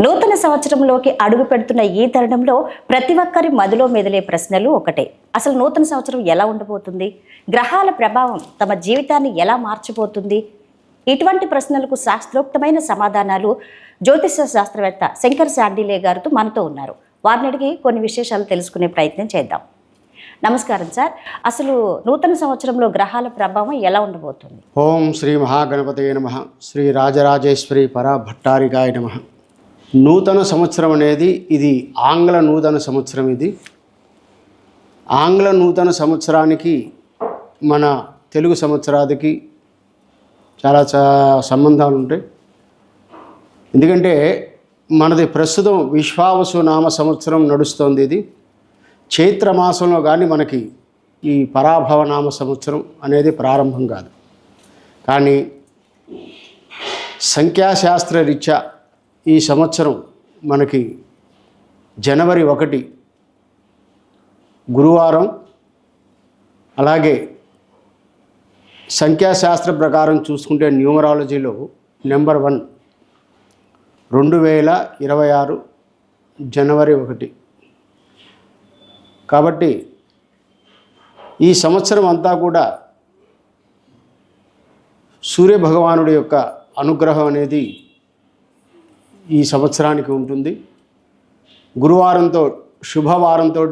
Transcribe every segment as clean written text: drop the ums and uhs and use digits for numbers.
నూతన సంవత్సరంలోకి అడుగు పెడుతున్న ఈ తరుణంలో ప్రతి ఒక్కరి మదిలో మెదిలే ప్రశ్నలు ఒకటే. అసలు నూతన సంవత్సరం ఎలా ఉండబోతుంది? గ్రహాల ప్రభావం తమ జీవితాన్ని ఎలా మార్చబోతుంది? ఇటువంటి ప్రశ్నలకు శాస్త్రోక్తమైన సమాధానాలు జ్యోతిష శాస్త్రవేత్త శంకర్ శాండిలే గారితో మనతో ఉన్నారు. వారిని అడిగి కొన్ని విశేషాలు తెలుసుకునే ప్రయత్నం చేద్దాం. నమస్కారం సార్. అసలు నూతన సంవత్సరంలో గ్రహాల ప్రభావం ఎలా ఉండబోతుంది? ఓం శ్రీ మహాగణపతయే నమః. శ్రీ రాజరాజేశ్వరి పరాభట్టారికాయ నమః. నూతన సంవత్సరం అనేది ఇది ఆంగ్ల నూతన సంవత్సరం. ఇది ఆంగ్ల నూతన సంవత్సరానికి మన తెలుగు సంవత్సరానికి చాలా సంబంధాలు ఉంటాయి. ఎందుకంటే మనది ప్రస్తుతం విశ్వావసు నామ సంవత్సరం నడుస్తోంది. ఇది చైత్రమాసంలో కానీ మనకి ఈ పరాభవ నామ సంవత్సరం అనేది ప్రారంభం కాదు. కానీ సంఖ్యాశాస్త్ర రీత్యా ఈ సంవత్సరం మనకి జనవరి 1 గురువారం, అలాగే సంఖ్యాశాస్త్ర ప్రకారం చూసుకుంటే న్యూమరాలజీలో నెంబర్ 1 2026 జనవరి 1. కాబట్టి ఈ సంవత్సరం అంతా కూడా సూర్యభగవానుడి యొక్క అనుగ్రహం అనేది ఈ సంవత్సరానికి ఉంటుంది. గురువారంతో శుభవారంతో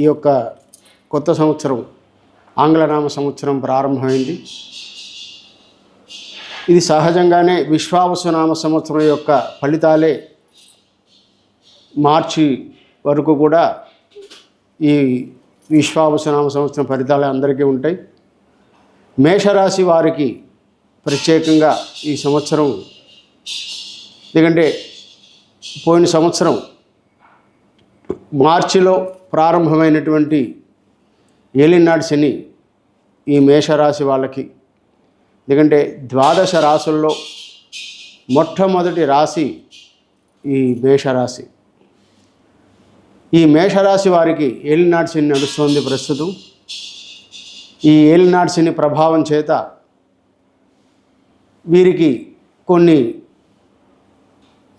ఈ యొక్క కొత్త సంవత్సరం ఆంగ్లనామ సంవత్సరం ప్రారంభమైంది. ఇది సహజంగానే విశ్వావసునామ సంవత్సరం యొక్క ఫలితాలే మార్చి వరకు కూడా ఈ విశ్వావసునామ సంవత్సరం ఫలితాలే అందరికీ ఉంటాయి. మేషరాశి వారికి ప్రత్యేకంగా ఈ సంవత్సరం, ఎందుకంటే పోయిన సంవత్సరం మార్చిలో ప్రారంభమైనటువంటి ఏలినాటి శని ఈ మేషరాశి వాళ్ళకి, ఎందుకంటే 12 రాశుల్లో మొట్టమొదటి రాశి ఈ మేషరాశి. ఈ మేషరాశి వారికి ఏలినాటి శని నడుస్తుంది ప్రస్తుతం. ఈ ఏలినాటి శని ప్రభావం చేత వీరికి కొన్ని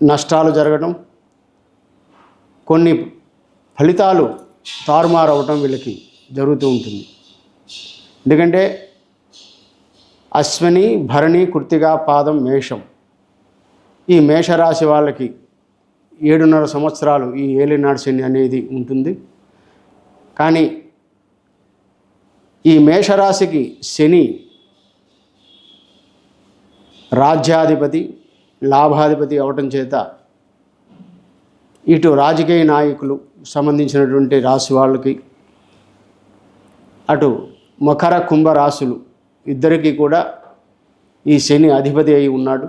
నష్టాలు జరగడం, కొన్ని ఫలితాలు తారుమారు అవటం వీళ్ళకి జరుగుతూ ఉంటుంది. ఎందుకంటే అశ్విని, భరణి, కృత్తిక పాదం మేషం, ఈ మేషరాశి వాళ్ళకి 7.5 సంవత్సరాలు ఈ ఏలినాటి శని అనేది ఉంటుంది. కానీ ఈ మేషరాశికి శని రాజ్యాధిపతి, లాభాధిపతి అవటం చేత ఇటు రాజకీయ నాయకులు సంబంధించినటువంటి రాశి వాళ్ళకి, అటు మకర కుంభ రాశులు ఇద్దరికీ కూడా ఈ శని అధిపతి అయి ఉన్నాడు.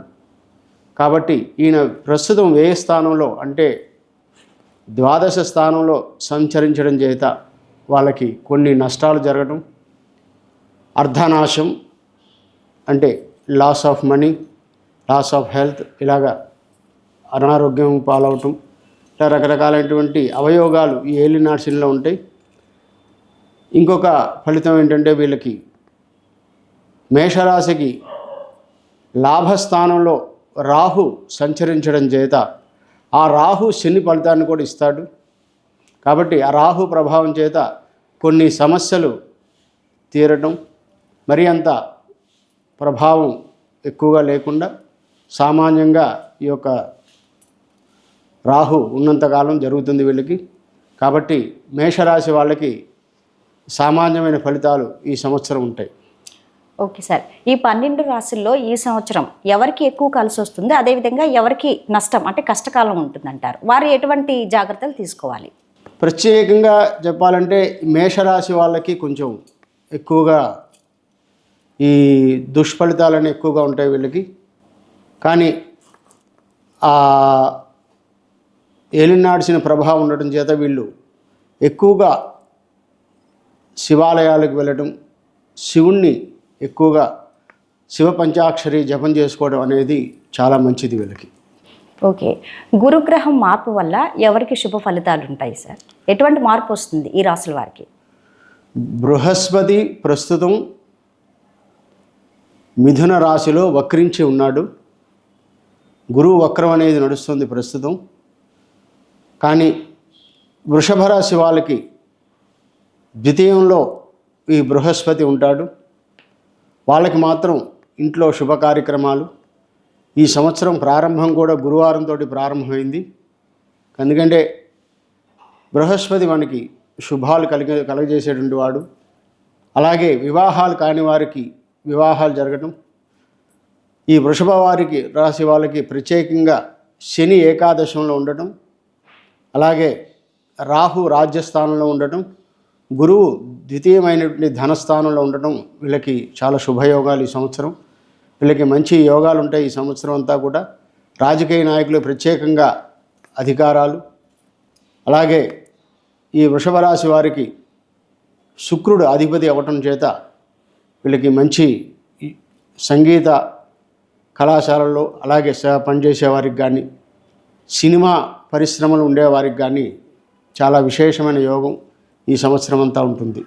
కాబట్టి ఈయన ప్రస్తుతం వ్యయ స్థానంలో అంటే 12 స్థానంలో సంచరించడం చేత వాళ్ళకి కొన్ని నష్టాలు జరగడం, అర్ధనాశం అంటే loss of money, loss of health, ఇలాగా అనారోగ్యం పాలవటం, ఇలా రకరకాలైనటువంటి అవయోగాలు ఈ ఏలినాటి శనిలో ఉంటాయి. ఇంకొక ఫలితం ఏంటంటే వీళ్ళకి మేషరాశికి లాభస్థానంలో రాహు సంచరించడం చేత ఆ రాహు శని ఫలితాన్ని కూడా ఇస్తాడు. కాబట్టి ఆ రాహు ప్రభావం చేత కొన్ని సమస్యలు తీరటం, మరి అంత ప్రభావం ఎక్కువగా లేకుండా సామాన్యంగా ఈ యొక్క రాహు ఉన్నంతకాలం జరుగుతుంది వీళ్ళకి. కాబట్టి మేషరాశి వాళ్ళకి సామాన్యమైన ఫలితాలు ఈ సంవత్సరం ఉంటాయి. Okay sir. ఈ 12 రాశుల్లో ఈ సంవత్సరం ఎవరికి ఎక్కువ కలిసి వస్తుంది, అదేవిధంగా ఎవరికి నష్టం అంటే కష్టకాలం ఉంటుందంటారు? వారు ఎటువంటి జాగ్రత్తలు తీసుకోవాలి? ప్రత్యేకంగా చెప్పాలంటే మేషరాశి వాళ్ళకి కొంచెం ఎక్కువగా ఈ దుష్ఫలితాలని ఎక్కువగా ఉంటాయి వీళ్ళకి. కానీ ఆ ఏలినాటి శని ప్రభావం ఉండటం చేత వీళ్ళు ఎక్కువగా శివాలయాలకు వెళ్ళడం, శివుణ్ణి ఎక్కువగా శివ పంచాక్షరి జపం చేసుకోవడం అనేది చాలా మంచిది వీళ్ళకి. ఓకే. గురుగ్రహం మార్పు వల్ల ఎవరికి శుభ ఫలితాలు ఉంటాయి సార్? ఎటువంటి మార్పు వస్తుంది ఈ రాశుల వారికి? బృహస్పతి ప్రస్తుతం మిథున రాశిలో వక్రించి ఉన్నాడు. గురువు వక్రం అనేది నడుస్తుంది ప్రస్తుతం. కానీ వృషభ రాశి వాళ్ళకి ద్వితీయంలో ఈ బృహస్పతి ఉంటాడు. వాళ్ళకి మాత్రం ఇంట్లో శుభ కార్యక్రమాలు. ఈ సంవత్సరం ప్రారంభం కూడా గురువారంతో ప్రారంభమైంది. ఎందుకంటే బృహస్పతి మనకి శుభాలు కలగజేసేటువంటి వాడు. అలాగే వివాహాలు కాని వారికి వివాహాలు జరగటం, ఈ వృషభ వారికి రాశి వాళ్ళకి ప్రత్యేకంగా శని ఏకాదశంలో ఉండటం, అలాగే రాహు రాజ్యస్థానంలో ఉండటం, గురువు ద్వితీయమైనటువంటి ధనస్థానంలో ఉండటం వీళ్ళకి చాలా శుభయోగాలు. ఈ సంవత్సరం వీళ్ళకి మంచి యోగాలు ఉంటాయి. ఈ సంవత్సరం అంతా కూడా రాజకీయ నాయకులు ప్రత్యేకంగా అధికారాలు. అలాగే ఈ వృషభ రాశి వారికి శుక్రుడు అధిపతి అవ్వటం చేత వీళ్ళకి మంచి సంగీత కళాశాలల్లో అలాగే పనిచేసే వారికి కానీ, సినిమా పరిశ్రమలు ఉండేవారికి కానీ చాలా విశేషమైన యోగం ఈ సంవత్సరం అంతా ఉంటుంది.